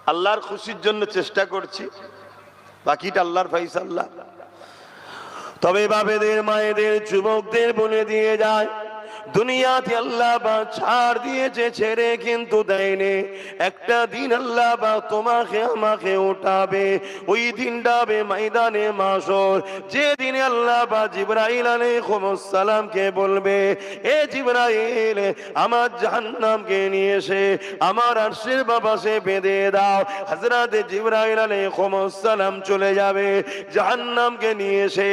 আল্লাহর খুশির জন্য চেষ্টা করছি, বাকিটা আল্লাহর ফায়সালা। তবে বাবেদের, মায়েদের, যুবকদের বলে দিয়ে যায়, দুনিয়াতে আল্লাহ বা ছাড় দিয়েছে, ছেড়ে কিন্তু দেয়নি। একটা দিন আল্লাহ বা তোমাকে আমাকে উঠাবে, ওই দিনটা হবে ময়দানে মাশর। যে দিনে আল্লাহ বা জিবরাইল আলাইহিস সালামকে বলবে, এ জিবরাইল, আমার জাহান্নামকে নিয়ে এসে আমার আরশের পাশে বেঁধে দাও। হযরত জিবরাইল আলাইহিস সালাম চলে যাবে, জাহান্নামকে নিয়ে এসে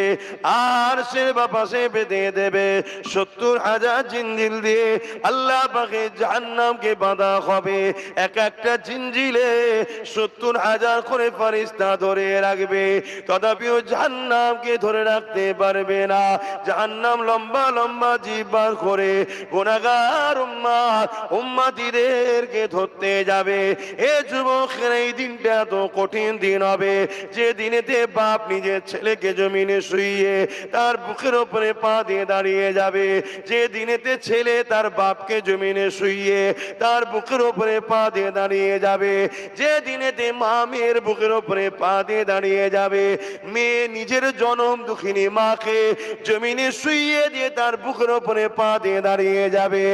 আরশের পাশে বেঁধে দেবে। 70,000 জিঞ্জিল দিয়ে আল্লাহ পাকে জাহান্নামকে বাঁধা হবে। এক একটা জিঞ্জিলে 70,000 করে ফেরেশতা ধরে রাখবে, তথাপিও জাহান্নামকে ধরে রাখতে পারবে না। জাহান্নাম লম্বা লম্বা জিভ বার করে গুনাহগার উম্মতিদেরকে ধরতে যাবে। এ যুবকের, এই দিনটা তো কঠিন দিন হবে, যে দিনেতে বাপ নিজের ছেলেকে জমিনে শুইয়ে তার বুকের উপরে পা দিয়ে দাঁড়িয়ে যাবে, যে দিনেতে ছেলে তার বাপকে জমিনে শুইয়ে তার বুকের উপরে পা দিয়ে দাঁড়িয়ে যাবে, যে দিনেতে মা মেয়ের বুকের উপরে পা দিয়ে দাঁড়িয়ে যাবে, মেয়ে নিজের জনম দুঃখিনী মাকে জমিনে শুইয়ে দিয়ে তার বুকের উপরে পা দিয়ে দাঁড়িয়ে যাবে।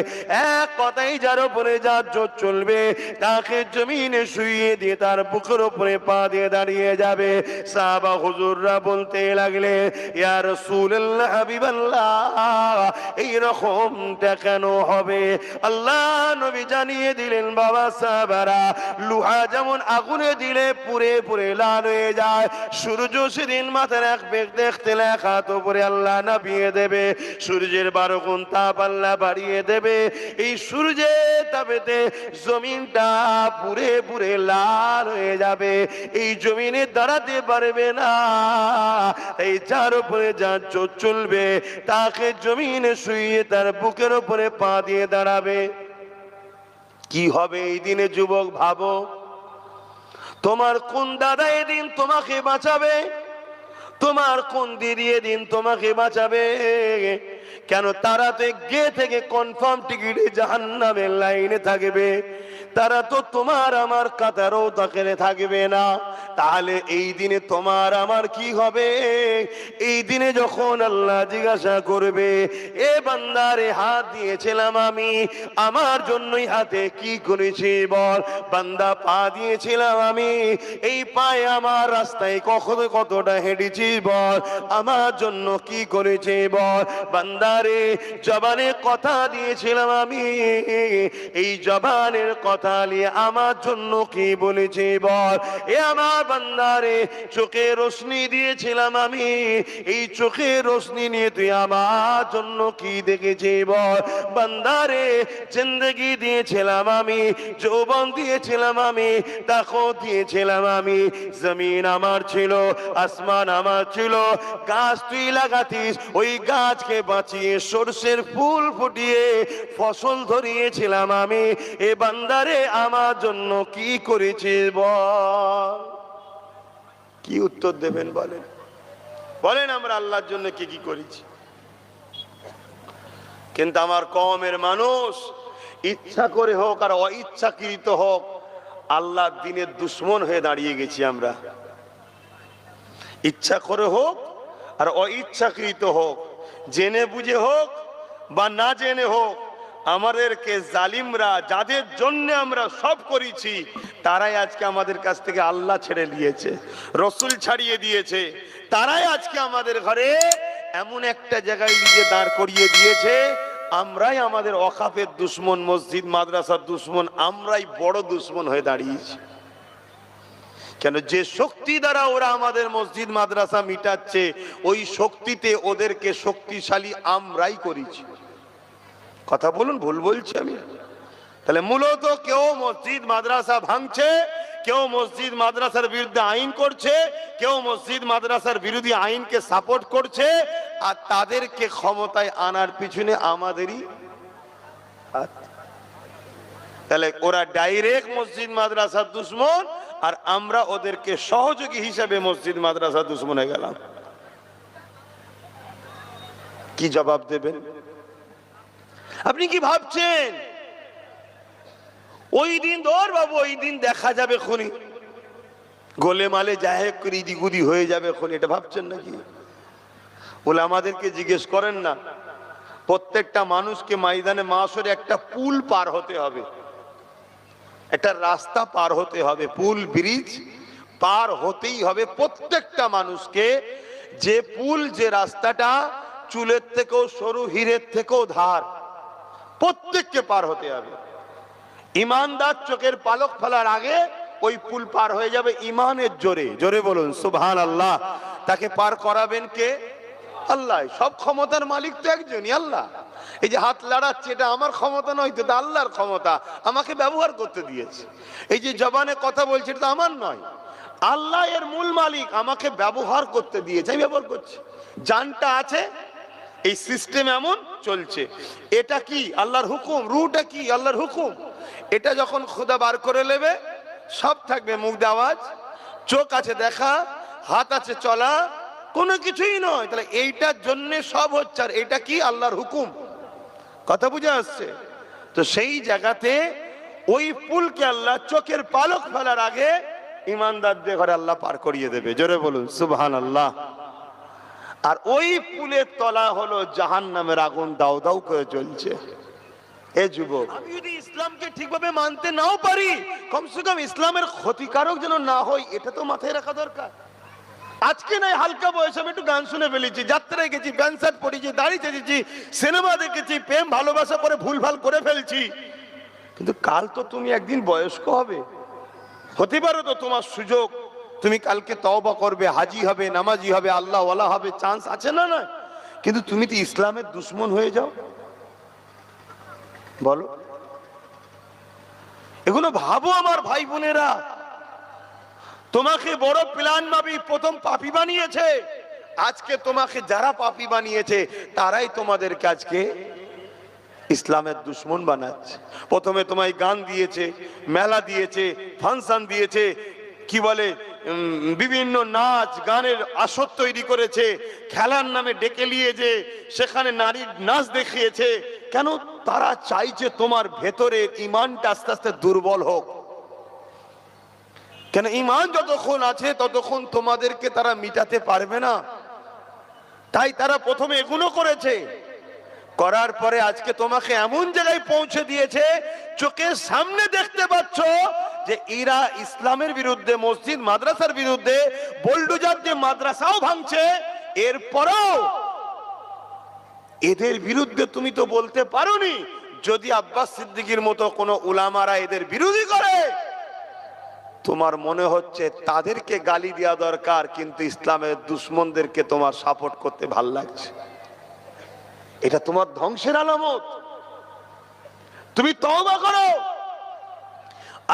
এক কথাই, যার উপরে যার জোর চলবে তাকে জমিনে শুইয়ে দিয়ে তার বুকের উপরে পা দিয়ে দাঁড়িয়ে যাবে। সাহাবা হুজুররা বলতে লাগলে, ইয়া রাসূলুল্লাহ, হাবিবাল্লাহ, এইরকমটা কেন হবে? আল্লাহ নবী জানিয়ে দিলেন, বাবা সাহাবারা, লোহা যেমন আগুনে দিলে পুড়ে পুড়ে লাল হয়ে যায়, সূর্য সেদিন মাথার এক বেগ দেখতে লেখা তো পরে আল্লাহ নামিয়ে দেবে, সূর্যের 12 গুণ তাপ আল্লাহ বাড়িয়ে দেবে। এই সূর্যের তাপেতে জমিনটা পুড়ে পুড়ে লাল হয়ে যাবে, এই জমিনে দাঁড়াতে পারবে না। এই যার উপরে যার জোর চলবে তাকে জমিনে শুইয়ে তার বুকের উপরে পা দিয়ে দাঁড়াবে। কি হবে এই দিনে যুবক? ভাবো, তোমার কোন দাদা এদিন তোমাকে বাঁচাবে? তোমার কোন দিদি এদিন তোমাকে বাঁচাবে? কেন? তারা তো গে থেকে কনফার্ম টিকিটে জাহান্নামের লাইনে থাকবে, তারা তো তোমার আমার কাতারও তাকে থাকবে না। তাহলে এই দিনে তোমার আমার কি হবে? এই দিনে যখন আল্লাহ জিজ্ঞাসা করবে, এ বান্দারে, হাত দিয়েছিলাম আমি, আমার জন্যই হাতে কি করেছি বল? বান্দা, পা দিয়েছিলাম আমি, এই পায়ে আমার রাস্তায় কতটা হেঁটেছি বল? আমার জন্য কি করেছি বল? বান্দারে, জবানে কথা দিয়েছিলাম আমি, এই জবানের কথা নিয়ে আমার জন্য কি বলেছি বল? এ আমার বান্দারে, চোখে রোশনি দিয়েছিলাম আমি, এই চোখে রোশনি নিয়ে তুই আমার জন্য কি দেখেছি বল? বান্দারে, জিন্দেগি দিয়েছিলাম আমি, যৌবন দিয়েছিলাম আমি, তাকও দিয়েছিলাম আমি, জমিন আমার ছিল, আসমান আমার ছিল, গাছ তুই লাগাতিস, ওই গাছকে বাঁচিয়ে সরষের ফুল ফুটিয়ে ফসল ধরিয়েছিলাম আমি। এ বান্দারে, আমার জন্য কি করেছিস বল? কি উত্তর দেবেন বলেন? বলেন, আমরা আল্লাহর জন্য কি কি করেছি? কিন্তু আমার কওমের মানুষ ইচ্ছা করে হোক আর অইচ্ছাকৃত হোক, আল্লাহর দ্বীনের দুশমন হয়ে দাঁড়িয়ে গেছি আমরা। ইচ্ছা করে হোক আর অইচ্ছাকৃত হোক, জেনে বুঝে হোক বা না জেনে হোক, আমাদেরকে জালিমরা, যাদের জন্য আমরা সব করেছি, তারাই আজকে আমাদের কাছ থেকে আল্লাহ ছেড়ে দিয়েছে, রসুল ছাড়িয়ে দিয়েছে। তারাই আজকে আমাদের ঘরে এমন একটা জায়গায় নিজে দাঁড় করিয়ে দিয়েছে, আমরাই আমাদের ওয়াকাফের দুশমন, মসজিদ মাদ্রাসার দুশমন, আমরাই বড় দুশমন হয়ে দাঁড়িয়েছি। কেন? যে শক্তি দ্বারা ওরা আমাদের মসজিদ মাদ্রাসা মিটাচ্ছে, ওই শক্তিতে ওদেরকে শক্তিশালী আমরাই করেছি। কথা বলুন, ভুল বলছি আমি? তাহলে মূলত কেউ মসজিদ মাদ্রাসা ভাঙছে, কেউ মসজিদ মাদ্রাসার বিরুদ্ধে আইন করছে, কেউ মসজিদ মাদ্রাসার বিরোধী আইনকে সাপোর্ট করছে, আর তাদেরকে ক্ষমতায় আনার পিছনে আমাদেরই হাত। তাহলে ওরা ডাইরেক্ট মসজিদ মাদ্রাসার দুশমন, আর আমরা ওদেরকে সহযোগী হিসেবে মসজিদ মাদ্রাসার দুশমন হয়ে গেলাম। কি জবাব দেবেন? আপনি কি ভাবছেন ওই দিন ধর বাবু, ওই দিন দেখা যাবে খুনি, গোলে মালে জাহে করি দিগুদি হয়ে যাবে খুনি। এটা ভাবছেন নাকি? বলে আমাদেরকে জিজ্ঞেস করেন না, প্রত্যেকটা মানুষকে ময়দানে মাশরে একটা পুল পার হতে হবে, একটা রাস্তা পার হতে হবে, পুল ব্রিজ পার হতেই হবে প্রত্যেকটা মানুষকে। যে পুল, যে রাস্তাটা চুলের থেকেও সরু, হীরের থেকেও ধার, প্রত্যেককে পার হতে হবে। ইমানদার চোখের পালক ফেলার আগে ওই পুল পার হয়ে যাবে ইমানের জোরে। জোরে বলুন সুবহানাল্লাহ। তাকে পার করাবেন কে? আল্লাহ। সব ক্ষমতার মালিক তো একজনই, আল্লাহ। এই যে হাত লাড়াচ্ছে, এটা আমার ক্ষমতা নয়, তো আল্লাহর ক্ষমতা, আমাকে ব্যবহার করতে দিয়েছে। এই যে জবানে কথা বলছে, এটা তো আমার নয়, আল্লাহ এর মূল মালিক, আমাকে ব্যবহার করতে দিয়েছে, আমি ব্যবহার করছি। জানটা আছে, এই সিস্টেম এমন চলছে। এটা কি? আল্লাহর হুকুম। রুটা কি? আল্লাহর হুকুম। এটা যখন খোদা বার করে নেবে, সব থাকবে মুখ দিয়ে আওয়াজ, চোখ আছে দেখা, হাত আছে চলা, কোনো কিছুই নয়। তাহলে এইটার জন্য সব হচ্ছে, আর এটা কি? আল্লাহর হুকুম। কথা বুঝে আসছে তো? সেই জায়গাতে ওই পুলকে আল্লাহ চোখের পালক ফেলার আগে ইমানদারদের ঘরে আল্লাহ পার করিয়ে দেবে। জোরে বলুন সুবহানাল্লাহ। আর ওই পুলের তলা হলো জাহান্নামের আগুন, দাউ দাউ করে জ্বলছে। এ যুবক, আমি যদি ইসলামকে ঠিকভাবে মানতে নাও পারি, কমসে কম ইসলামের ক্ষতিকারক যেন না হয়, এটা তো মাথায় রাখা দরকার। আজকে নাই হালকা বয়সে আমি একটু গান শুনে ফেলেছি, যাত্রায় গেছি, প্যান্ট শার্ট পরেছি, দাড়ি চেঁচেছি, সিনেমা দেখেছি, প্রেম ভালোবাসা করে ভুলভাল করে ফেলছি, কিন্তু কাল তো তুমি একদিন বয়স্ক হবে, হতে পারো তো তোমার সুযোগ, তুমি কালকে তওবা করবে, হাজি হবে, নামাজি হবে, আল্লাহ ওয়ালা হবে, চান্স আছে না? না, কিন্তু তুমি তো ইসলামের দুশ্মন হয়ে যাও। বলো, এগুলো ভাবো আমার ভাই বোনেরা। তোমাকে বড় প্ল্যান ভাবি প্রথম পাপী বানিয়েছে, আজকে তোমাকে যারা পাপী বানিয়েছে তারাই তোমাদেরকে আজকে ইসলামের দুশ্মন বানাচ্ছে। প্রথমে তোমায় গান দিয়েছে, মেলা দিয়েছে, ফাংশন দিয়েছে, কি বলে বিভিন্ন নাচ গানের আসর তৈরি করেছে, খেলার নামে ডেকে নিয়েছে, সেখানে নারীর নাচ দেখিয়েছে। কেন? তারা চাইছে তোমার ভেতরের ইমানটা আস্তে আস্তে দুর্বল হোক। কেন? ইমান যতক্ষণ আছে ততক্ষণ তোমাদেরকে তারা মিটাতে পারবে না, তাই তারা প্রথমে এগুলো করেছে। করার পরে আজকে তোমাকে এমন জায়গায় পৌঁছে দিয়েছে, চোখের সামনে দেখতে পাচ্ছ যে এরা ইসলামের বিরুদ্ধে, মসজিদ মাদ্রাসার বিরুদ্ধে, বোলডোজার দিয়ে মাদ্রাসাও ভাঙছে, এরপরও এদের বিরুদ্ধে তুমি তো বলতে পারোনি। যদি আব্বাস সিদ্দিকীর মতো কোন উলামারা এদের বিরোধী করে, তোমার মনে হচ্ছে তাদেরকে গালি দেওয়া দরকার, কিন্তু ইসলামের দুশ্মনদেরকে তোমার সাপোর্ট করতে ভাল লাগছে। এটা তোমার ধ্বংসের আলামত। তুমি তওবা করো,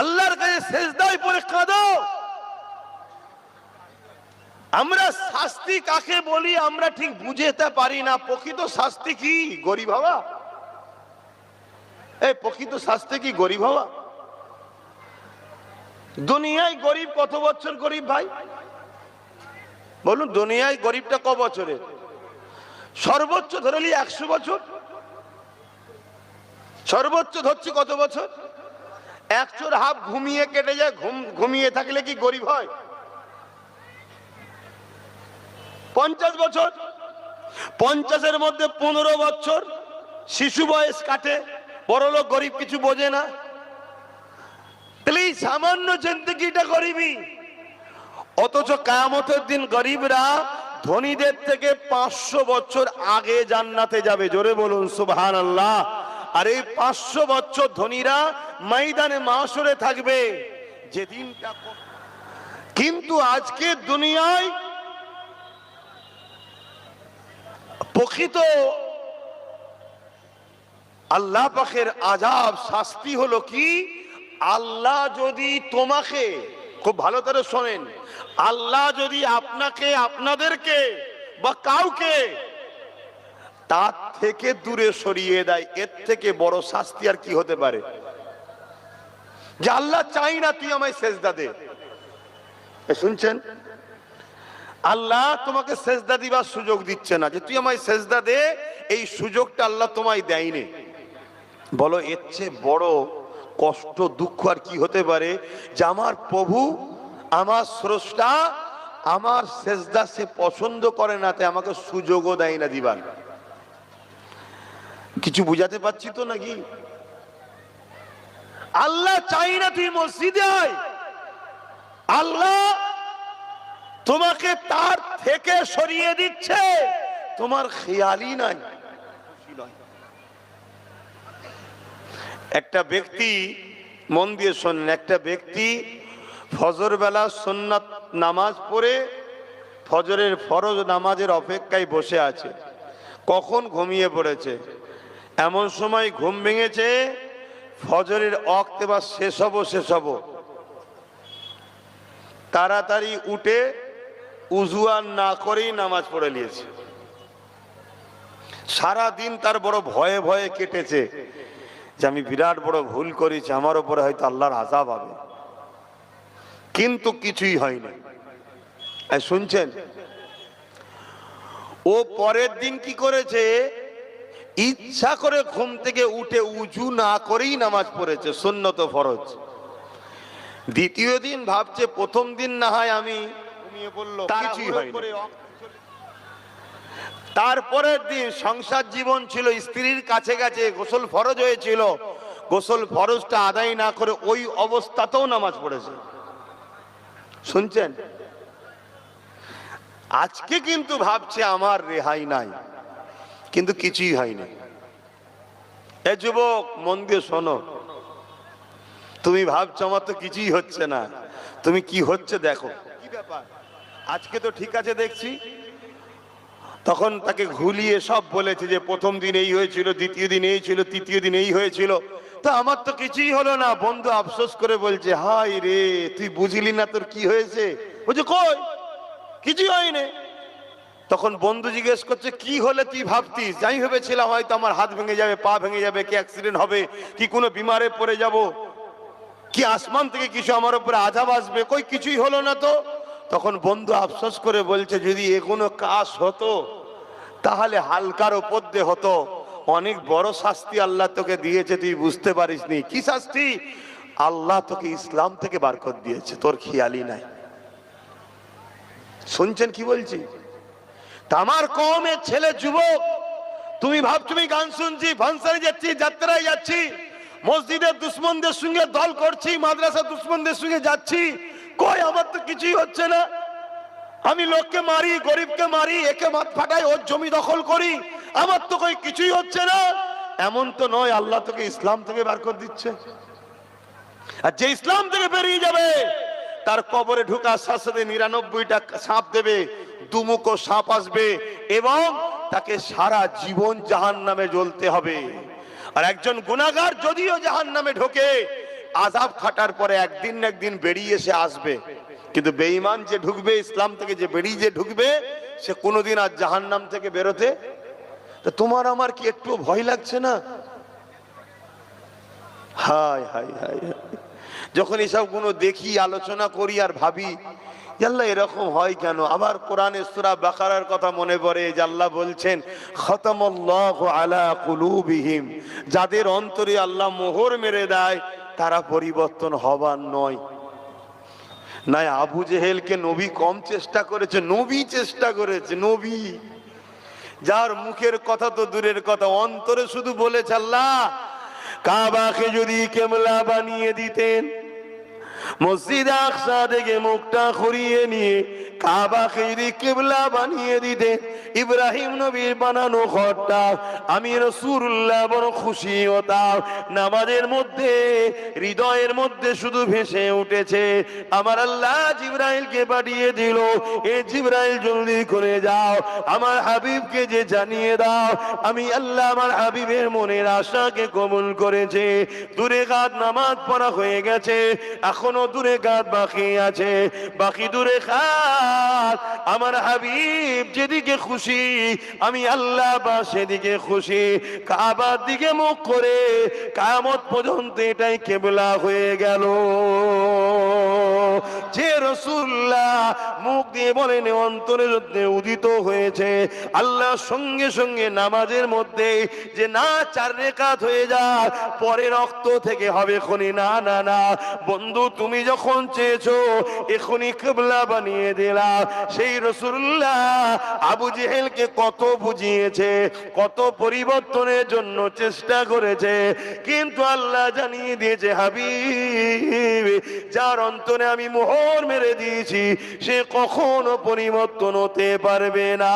আল্লাহর কাছে সেজদায় পড়ে কাঁদো। আমরা শাস্তি কাকে বলি আমরা ঠিক বুঝতে পারি না। প্রকৃত শাস্তি কি? গরিব হওয়া? এই প্রকৃত শাস্তি কি গরিব হওয়া? দুনিয়ায় গরিব কত বছর গরিব ভাই বলুন? দুনিয়ায় গরিবটা ক বছরে? সর্বোচ্চ ধরলি 100 বছর, সর্বোচ্চ ধরছি কত বছর? 1.5 ঘুমিয়ে কেটে যায়। ঘুমিয়ে থাকলে কি গরিব হয়? 50 বছর, 50-এর মধ্যে 15 বছর শিশু বয়স কাটে। বড় লোক গরিব কিছু বোঝে না, প্লিজ সামান্য জিন্দেগিটা গরিবই। অথচ কিয়ামতের দিন গরিবরা ধনীদের থেকে 500 বছর আগে জান্নাতে যাবে। জোরে বলুন সুবহানাল্লাহ। আর এই 500 বছর ধনীরা ময়দানে মাশরে থাকবে যেদিনটা। কিন্তু আজকে দুনিয়ায় প্রকৃত আল্লাহ পাকের আযাব, শাস্তি হলো কি? আল্লাহ যদি তোমাকে, খুব ভালো করে শোনেন, আল্লাহ যদি আপনাকে, আপনাদেরকে বা কাউকে তার থেকে দূরে সরিয়ে দেয়, এর থেকে বড় শাস্তি আর কি হতে পারে? যে আল্লাহ চাই না তুই আমায় সেজদা দে। শুনছেন? আল্লাহ তোমাকে সেজদা দিবার সুযোগ দিচ্ছে না, যে তুই আমায় সেজদা দে, এই সুযোগটা আল্লাহ তোমায় দেয়নি। বলো এর চেয়ে বড় কষ্ট দুঃখ আর কি হতে পারে যে আমার প্রভু, আমার স্রষ্টা, আমার সেজদা সে পছন্দ করে না, তাই আমাকে সুযোগও দেয় না দিবার। কিছু বুঝাতে পারছি তো নাকি? আল্লাহ চাই না তুই মসজিদে আয়, আল্লাহ তোমাকে তার থেকে সরিয়ে দিচ্ছে, তোমার খেয়ালই নাই। একটা ব্যক্তি, মন দিয়ে শোনেন, একটা ব্যক্তি ফজর বেলা সুন্নাত নামাজ পড়ে ফজরের ফরজ নামাজের অপেক্ষায় বসে আছে, কখন ঘুমিয়ে পড়েছে। এমন সময় ঘুম ভেঙেছে ফজরের ওয়াক্ত এবার শেষ হব, তাড়াতাড়ি উঠে উযু আর না করেই নামাজ পড়ে নিয়েছে। সারা দিন তার বড় ভয়ে ভয়ে কেটেছে যে আমি বিরাট বড় ভুল করেছি, আমার উপরে হয়তো আল্লাহর আযাব হবে, কিন্তু কিছুই হয়নি। শুনছেন, ও পরের দিন কি করেছে, ইচ্ছা করে ঘুম থেকে উঠে উযু না করেই নামাজ পড়েছে, সুন্নত ফরজ। দ্বিতীয় দিন ভাবছে প্রথম দিন না হয় আমি ঘুমিয়ে পড়লো, কিছুই হয়নি। তারপরের দিন সংসার জীবন ছিল, স্ত্রীর কাছে কাছে গোসল ফরজ হয়েছিল, গোসল ফরজটা আদায় না করে ওই অবস্থাতেও নামাজ পড়েছে। শুনছেন, আজকে কিন্তু ভাবছে আমার রেহাই নাই, কিন্তু কিছুই হয়নি। এ যুবক, মন দিয়ে শোনো, তুমি ভাবছো আমার তো কিছুই হচ্ছে না, তুমি কি হচ্ছে দেখো। কি ব্যাপার, আজকে তো ঠিক আছে দেখছি। তখন তাকে ঘুলিয়ে সব বলেছে যে প্রথম দিন এই হয়েছিল, দ্বিতীয় দিন এই ছিল, তৃতীয় দিন এই হয়েছিল, তা আমার তো কিছুই হলো না। বন্ধু আফসোস করে বলছে, হাই রে, তুই বুঝলি না তোর কি হয়েছে? বলছে কই, কিছুই হয়নি। তখন বন্ধু জিজ্ঞেস করছে, কি হলে তুই ভাবতিস? যাই ভেবেছিলাম হয়তো আমার হাত ভেঙে যাবে, পা ভেঙে যাবে, কি অ্যাক্সিডেন্ট হবে, কি কোনো বিমারে পড়ে যাব, কি আসমান থেকে কিছু আমার উপরে আযাব আসবে, কই কিছুই হলো না তো। তখন বন্ধু আফসোস করে বলছে, যদি এগুলো কাজ হতো তাহলে হালকার উপর দিয়ে হতো, অনেক বড় শাস্তি আল্লাহ তোকে দিয়েছে, তুই বুঝতে পারিসনি। কি শাস্তি? আল্লাহ তোকে ইসলাম থেকে বার করে দিয়েছে, তোর খেয়ালই নাই। শুনছেন কি বলছি? আমার কওমের ছেলে, যুবক, তুমি ভাবছো আমি গান শুনছি, ফাংশনে যাচ্ছি, যাত্রায় যাচ্ছি, মসজিদের দুশ্মনদের সঙ্গে দল করছি, মাদ্রাসা দুশ্মনদের সঙ্গে যাচ্ছি, কই আমার তো কিছুই হচ্ছে না। আমি লোককে মারি, গরিবকে মারি, একে মাথ ফাটাই, ওর জমি দখল করি, আমার তো কই কিছুই হচ্ছে না। এমন তো নয়, আল্লাহ তোকে ইসলাম থেকে বার করে দিচ্ছে। আর যে ইসলাম থেকে বেরিয়ে যাবে তার কবরে ঢোকার সাথে সাথে 99টা সাপ দেবে, দুমুখো সাপ আসবে, এবং তাকে সারা জীবন জাহান্নামে জ্বলতে হবে। আর একজন গুনাহগার যদিও জাহান্নামে ঢোকে, আযাব খাটার পরে একদিন না একদিন বেরিয়ে এসে আসবে, কিন্তু বেঈমান যে ঢুকবে, ইসলাম থেকে যে বেরিয়ে যে ঢুকবে, সে কোনোদিন আর জাহান্নাম থেকে বেরোতে। তা তোমার আমার কি একটু ভয় লাগছে না? হায় হায় হায়, যখন এসব গুলো দেখি, আলোচনা করি আর ভাবি, আল্লাহ এরকম হয় কেন? আবার কোরআনে সূরা বাকারার কথা মনে পড়ে, যে আল্লাহ বলছেন, খতামাল্লাহু আলা কুলুবিহিম, যাদের অন্তরে আল্লাহ মোহর মেরে দেয় তারা পরিবর্তন হবার নয়। না, আবু জেহেলকে নবী কম চেষ্টা করেছে? নবী চেষ্টা করেছে, নবী, যার মুখের কথা তো দূরের কথা, অন্তরে শুধু বলেছে, আল্লাহ কাবাকে যদি কিবলা বানিয়ে দিতেন, মসজিদ আকসা থেকে মুখটা ঘুরিয়ে নিয়ে কাবাকে যদি কিবলা বানিয়ে দিতেন, ইব্রাহিম নবীর বানানো ঘরটা, আমি রাসূলুল্লাহ বড় খুশি হতাম। নামাজের মধ্যে, হৃদয়ের মধ্যে শুধু ভেসে উঠেছে, আমার আল্লাহ জিবরাইলকে পাঠিয়ে দিল, এ জিবরাইল জলদি করে যাও, আমার হাবিবকে যে জানিয়ে দাও, আমি আল্লাহ আমার হাবিবের মনের আশাকে কবুল করেছে। দূরে কাত নামাজ পড়া হয়ে গেছে, এখনো দূরে কাত বাকি আছে, বাকি দূরে কাত। আমার হাবিব যেদিকে খুশি, আমি আল্লাহ বা সেদিকে খুশি। কাবার দিকে মুখ করে কিয়ামত পর্যন্ত এটাই কিবলা হয়ে গেল। যে রাসূলুল্লাহ মুখ দিয়ে বলেন অন্তরের মধ্যে উদিত হয়েছে, আল্লাহ সঙ্গে সঙ্গে নামাজের মধ্যে যে না 4 রাকাত হয়ে যায় পরে রক্ত থেকে হবে খনি, না না না বন্ধু, তুমি যখন চেয়েছো এখনই কিবলা বানিয়ে দিলা। সেই রাসূলুল্লাহ আবু জেহেলকে কত বুঝিয়েছে, কত পরিবর্তনের জন্য চেষ্টা করেছে, কিন্তু আল্লাহ জানিয়ে দিয়েছে হাবিব যার অন্তরে আমি মোহর মেরে দিয়েছি সে কখনো পরিবর্তন হতে পারবে না।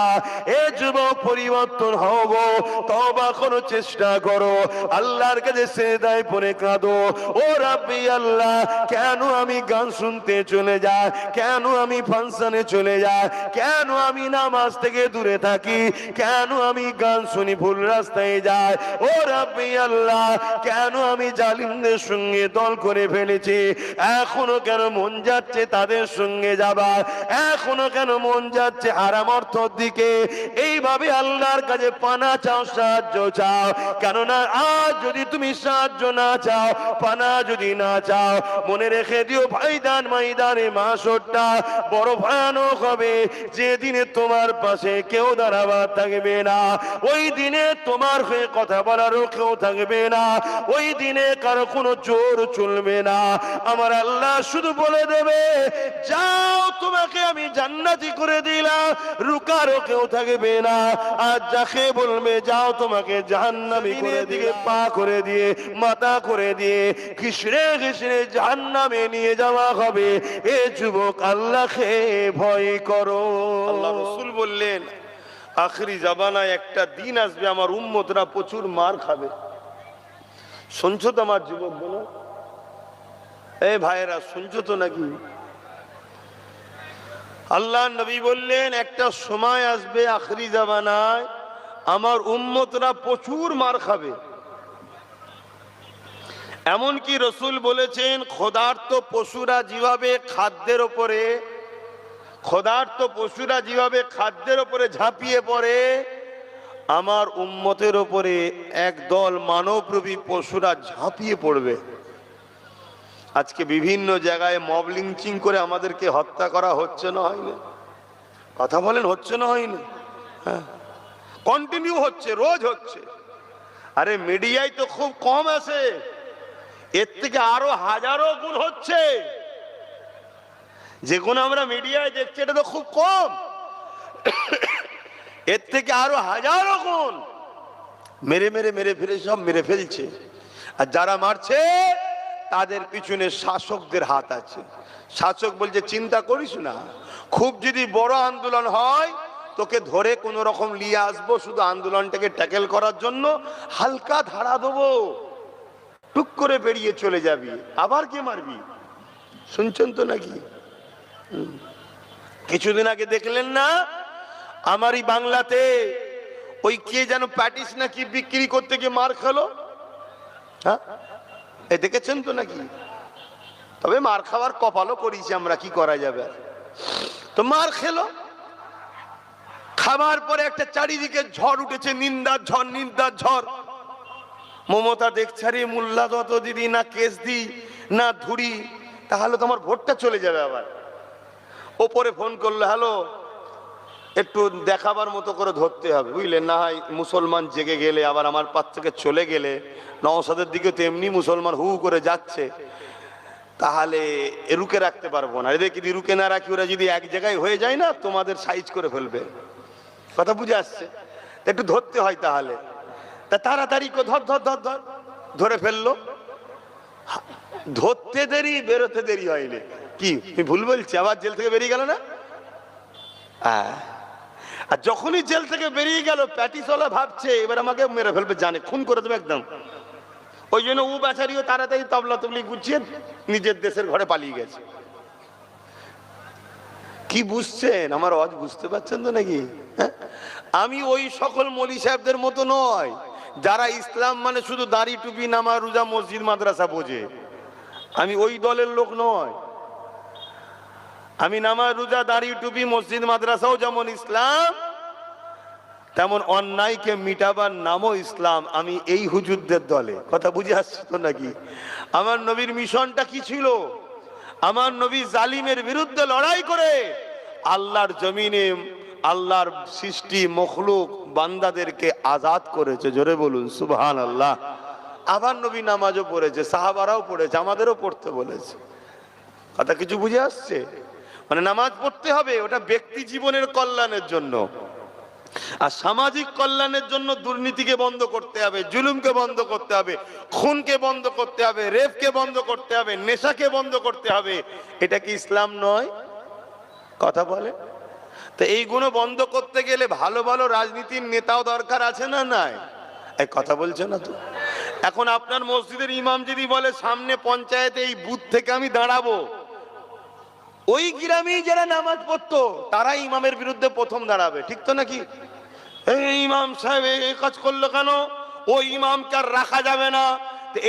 এ যুবক পরিবর্তন হও গো, তওবা করো, চেষ্টা করো, আল্লাহর কাছে সিজদায় পড়ে কাঁদো, ও রাব্বি আল্লাহ কেন আমি গান শুনতে চলে যাই, কেন আমি ফাংশনে চলে যাই, কেন আমি নামাজ থেকে দূরে থাকি, কেন আমি গান শুনি ভুল রাস্তায় যাই, ও রাব্বি আল্লাহ কেন আমি জালিমদের সঙ্গে দল করে ফেলেছি, এখনো কেন মন যাচ্ছে তাদের সঙ্গে যাবার, এখনো কেন মন যাচ্ছে হারাম অর্থের দিকে। এইভাবে আল্লাহর কাছে পানা চাও, সাহায্য চাও, কেননা আজ যদি তুমি সাহায্য না চাও, পানা যদি না চাও, মনে রেখে দিও ভাইদান ময়দানে মাশরটা বড় ভয়ানক হবে, যেদিনে তোমার পাশে কেউ দাঁড়াবার থাকবে না, ওই দিনে তোমার হয়ে কথা বলারও কেউ থাকবে না, ওই দিনে কারো কোনো জোর চলবে না। আমার আল্লাহ শুধু বলে দেবে যাও তোমাকে আমি জান্নাতি করে দিলাম, রুকারও কেউ থাকবে না। আর যাকে বলবে যাও তোমাকে জাহান্নামী করে দিয়ে পা করে দিয়ে মাথা করে দিয়ে ঘিসড়ে ঘিসড়ে জাহান্নামে নিয়ে যাওয়া হবে। এ যুবক আল্লাহকে ভয় করো। আল্লাহ রাসূল বললেন আখরি জামানায় একটা দিন আসবে আমার উম্মতরা প্রচুর মার খাবে। শুনছো তো আমার যুবক বলো, এই ভাইয়েরা শুনছো তো নাকি? আল্লাহ নবী বললেন একটা সময় আসবে আখরি জামানায় আমার উম্মতরা প্রচুর মার খাবে। এমনকি রাসূল বলেছেন ক্ষুধার্ত পশুরা যেভাবে খাদ্যের উপরে ঝাঁপিয়ে পড়ে, আমার উম্মতের উপরে একদল মানবরূপী পশুরা ঝাঁপিয়ে পড়বে। আজকে বিভিন্ন জায়গায় মব লিঞ্চিং করে আমাদেরকে হত্যা করা হচ্ছে না, হয়নি? কথা বলেন হচ্ছে না, হয়নি? হ্যাঁ, কন্টিনিউ হচ্ছে, রোজ হচ্ছে। আরে মিডিয়ায় তো খুব কম আছে, এর থেকে আরো হাজারো গুণ হচ্ছে। যেগুলো আমরা মিডিয়ায় দেখছি এটা তো খুব কম, এর থেকে আরো হাজারো গুণ মেরে ফিরে সব মেরে ফেলছে। আর যারা মারছে তাদের পিছনে শাসকদের হাত আছে। শাসক বলছে চিন্তা করিস না, খুব যদি বড় আন্দোলন হয় তোকে ধরে কোন রকম নিয়ে আসবো, শুধু আন্দোলনটাকে ট্যাকেল করার জন্য হালকা ধারা দেবো, টুক করে বেরিয়ে চলে যাবি, আবার কে মারবি? শুনছেন তো নাকি? কিছুদিন আগে দেখলেন না আমারই বাংলাতে ওই কে যেন প্যাটিস নাকি বিক্রি করতে গিয়ে মার খেলো? হ্যাঁ, এ দেখেছেন তো নাকি? তবে মার খাওয়ার কপালও করিছি আমরা, কি করা যাবে। তো মার খেলো, খাবার পরে একটা চারিদিকে ঝড় উঠেছে, নিন্দার ঝড়। মমতা দেখছে রে মোল্লা যত দিদি না কেস দি না ধুরি, তাহলে তোমার ভোটটা চলে যাবে। আবার ওপরে ফোন করলো, হ্যালো একটু দেখাবার মতো করে ধরতে হবে, বুঝলেন না? হয় মুসলমান জেগে গেলে আবার আমার পাশ থেকে চলে গেলে, নওশাদের দিকে তো এমনি মুসলমান হু করে যাচ্ছে, তাহলে রুকে রাখতে পারবো না। এদের যদি রুকে না রাখি, ওরা যদি এক জায়গায় হয়ে যায় না তোমাদের সাইজ করে ফেলবে। কথা বুঝে আসছে? একটু ধরতে হয়, তাহলে তা তাড়াতাড়ি ধরে ফেললো। ধরতে দেরি, বেরোতে দেরি হয়নি। কি ভুল বলছি? আবার জেল থেকে বেরিয়ে গেল না? আর যখনই জেল থেকে বেরিয়ে গেল প্যাটিসওয়ালা ভাবছে এবার আমাকে মেরে ফেলবে, জানে খুন করে দেবে একদম। ওই জন্য ও বেচারিও তাড়াতাড়ি তবলা তবলি গুছিয়ে নিজের দেশের ঘরে পালিয়ে গেছে। কি বুঝছেন আমার আওয়াজ? বুঝতে পারছেন তো নাকি? আমি ওই সকল মৌলী সাহেবদের মতো নয় যারা ইসলাম মানে শুধু দাড়ি টুপি নামাজ রোজা মসজিদ মাদ্রাসা বোঝে। আমি ওই দলের লোক নয়। আমি নামাজ রোজা দাড়ি টুপি মসজিদ মাদ্রাসাও যেমন ইসলাম, তেমন অন্যায়কে মিটাবার নামও ইসলাম। আমি এই হুজুরদের দলে। কথা বুঝে আসছে তো নাকি? আমার নবীর মিশনটা কি ছিল? আমার নবী জালিমের বিরুদ্ধে লড়াই করে আল্লাহর জমিনে আল্লাহর সৃষ্টি মখলুক বান্দাদেরকে আজাদ করেছে। জোরে বলুন সুবহানাল্লাহ। আবার নবী নামাজও পড়েছে, সাহাবারাও পড়েছে, আমাদেরও পড়তে বলেছে। কথা কিছু বুঝে আসছে? মানে নামাজ পড়তে হবে, ওটা ব্যক্তি জীবনের কল্যাণের জন্য, আর সামাজিক কল্যাণের জন্য দুর্নীতিকে বন্ধ করতে হবে, জুলুমকে বন্ধ করতে হবে, খুনকে বন্ধ করতে হবে, রেপকে বন্ধ করতে হবে, নেশাকে বন্ধ করতে হবে। এটা কি ইসলাম নয়? কথা বলে। তো এইগুলো বন্ধ করতে গেলে ভালো ভালো রাজনীতির নেতাও দরকার আছে না নাই? এই কথা বলছে না তো। এখন আপনার মসজিদের ইমাম যদি বলে সামনে পঞ্চায়েতে এই বুথ থেকে আমি দাঁড়াবো, ওই গ্রামেই যারা নামাজ পড়তো তারাই ইমামের বিরুদ্ধে প্রথম দাঁড়াবে, ঠিক তো নাকি? এই ইমাম সাহেব এই কাজ করলো কেন, ওই ইমামকে আর রাখা যাবে না।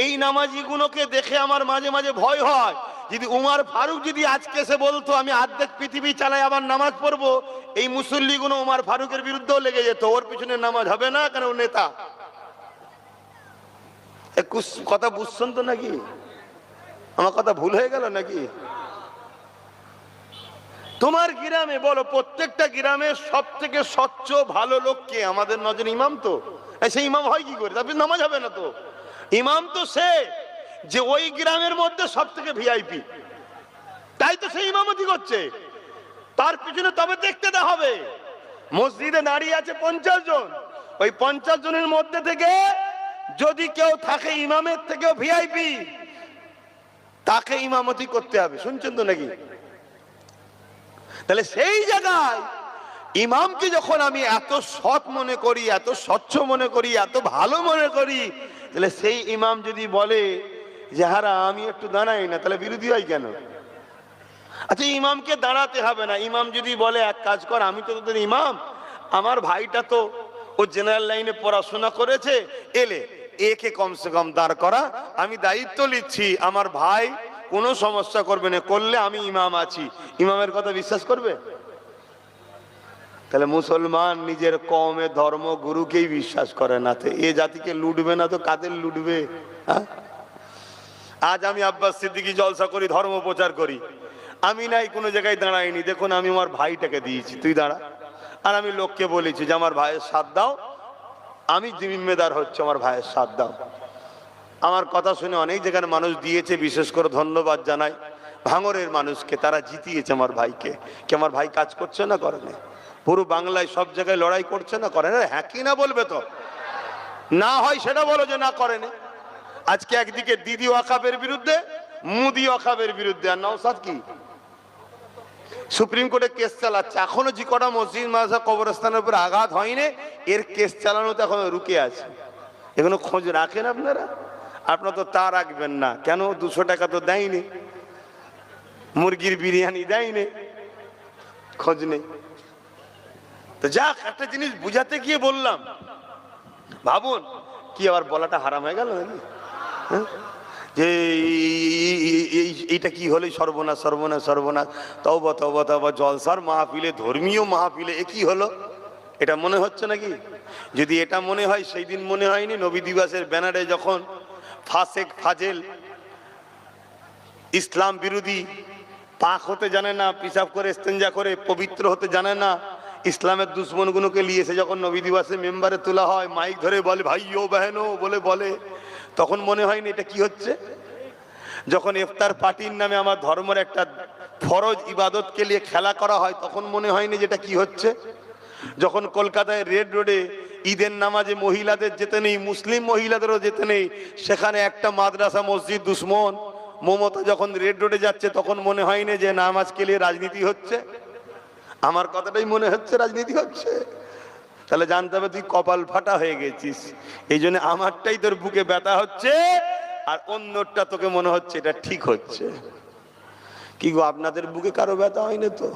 এই নামাজি গুলোকে দেখে আমার মাঝে মাঝে ভয় হয়, যদি উমার ফারুক যদি আজকে এসে বলতো আমি অর্ধেক পৃথিবী চালাই আবার নামাজ পড়বো, এই মুসল্লি গুলো উমার ফারুকের বিরুদ্ধেও লেগে যেত, ওর পিছনে নামাজ হবে না কেন, ও নেতা। কথা বুঝছেন তো নাকি? আমার কথা ভুল হয়ে গেল নাকি? তোমার গ্রামে বলো, প্রত্যেকটা গ্রামে সব থেকে স্বচ্ছ ভালো লোক কে? আমাদের নজরে ইমাম তো। সেই ইমাম হয় কি করে? তারপরে নামাজ হবে না তো। ইমাম তো সে যে ওই গ্রামের মধ্যে সব থেকে ভিআইপি, তাই তো সেই ইমামতি করছে। তার পিছনে তবে দেখতে দেওয়া হবে। মসজিদে দাঁড়িয়ে আছে 50 জন, ওই 50 জনের মধ্যে থেকে যদি কেউ থাকে ইমামের থেকেও ভিআইপি, তাকে ইমামতি করতে হবে। শুনছেন তো নাকি? তাহলে সেই জায়গায় ইমামকে যখন আমি এত সৎ মনে করি, এত স্বচ্ছ মনে করি, এত ভালো মনে করি, তাহলে সেই ইমাম যদি বলে যে হারা আমি একটু দাঁড়াই না, তাহলে বিরোধী হয় কেন? আচ্ছা, ইমামকে দাঁড়াতে হবে না। ইমাম যদি বলে এক কাজ কর, আমি তো তোদের ইমাম, আমার ভাইটা তো ও জেনারেল লাইনে পড়াশোনা করেছে, এলে একে কমসে কম দাঁড় করা, আমি দায়িত্ব নিচ্ছি, আমার ভাই কোনো সমস্যা করবে না, করলে আমি ইমাম আছি। ইমামের কথা বিশ্বাস করবে? তাহলে মুসলমান নিজের কওমে ধর্ম গুরুকেই বিশ্বাস করে না, তো এ জাতিকে লুটবে না তো কাদের লুটবে? আজ আমি আব্বাস সিদ্দিকী জলসা করি, ধর্ম প্রচার করি, আমি নাই কোনো জায়গায় দাঁড়াইনি, দেখুন আমি আমার ভাইটাকে দিয়েছি, তুই দাঁড়া। আর আমি লোককে বলেছি যে আমার ভাইয়ের সাথ দাও, আমি জিম্মেদার হচ্ছে আমার ভাইয়ের সাথ দাও। আমার কথা শুনে অনেক জায়গার মানুষ দিয়েছে, বিশেষ করে ধন্যবাদ জানাই ভাঙরের মানুষকে, তারা জিতিয়েছে আমার ভাইকে। কি আমার ভাই কাজ করছে না করে না? পুরো বাংলায় সব জায়গায় লড়াই করছে না করে না? হ্যাঁ কি না বলবে তো? না হয় সেটা বলো যে না করে না। আজকে একদিকে দিদি ওয়াকাবের বিরুদ্ধে, মুদি ওয়াকাবের বিরুদ্ধে, আর নওশাদ কি সুপ্রিম কোর্টে কেস চালাচ্ছে। এখনো যে কটা মসজিদ মাদ্রাসা কবরস্থানের উপর আঘাত হয়নি, এর কেস চালানো তো এখনো রুকে আছে। এখনো খোঁজ রাখেন আপনারা? আপনারা তো তা রাখবেন না কেন? 200 টাকা তো দেয়নি, মুরগির বিরিয়ানি দেয়নি, খোঁজ নেই। তো যাক, একটা জিনিস বুঝাতে গিয়ে বললাম, ভাবুন কি আবার বলাটা হারাম হয়ে গেল নাকি? যে এইটা কি হলো, সর্বনাশ সর্বনাশ সর্বনাশ, তওবা তওবা তওবা, জলসার মাহফিলে, ধর্মীয় মাহফিলে এ কি হলো? এটা মনে হচ্ছে নাকি? যদি এটা মনে হয়, সেই দিন মনে হয়নি নবী দিবসের ব্যানারে যখন ফাসেক ফাজেল, ইসলাম বিরোধী, পাক হতে জানে না, পিশাব করে ইস্তেঞ্জা করে পবিত্র হতে জানে না, ইসলামের দুশ্মনগুলোকে নিয়ে এসে যখন নবী দিবসে মেম্বারে তোলা হয়, মাইক ধরে বলে ভাইও বেহেনো বলে, তখন মনে হয়নি এটা কি হচ্ছে? যখন ইফতার পার্টির নামে আমার ধর্মের একটা ফরজ ইবাদতকে নিয়ে খেলা করা হয়, তখন মনে হয়নি যেটা কি হচ্ছে? যখন কলকাতায় রেড রোডে ঈদের নামাজে মহিলাদের যেতে নেই, মুসলিম মহিলাদেরও যেতে নেই, সেখানে একটা মাদ্রাসা মসজিদ দুশ্মন মমতা যখন রেড রোডে যাচ্ছে, তখন মনে হয়নি যে নামাজকে নিয়ে রাজনীতি হচ্ছে? আমার কথাটাই মনে হচ্ছে রাজনীতি হচ্ছে। তাহলে জানতে হবে তুই কপাল ফাটা হয়ে গেছিস, এই জন্য আমারটাই তোর বুকে ব্যথা হচ্ছে, আর অন্যটা তোকে মনে হচ্ছে এটা ঠিক হচ্ছে। কি গো, আপনাদের বুকে কারো ব্যথা হয়নি তো?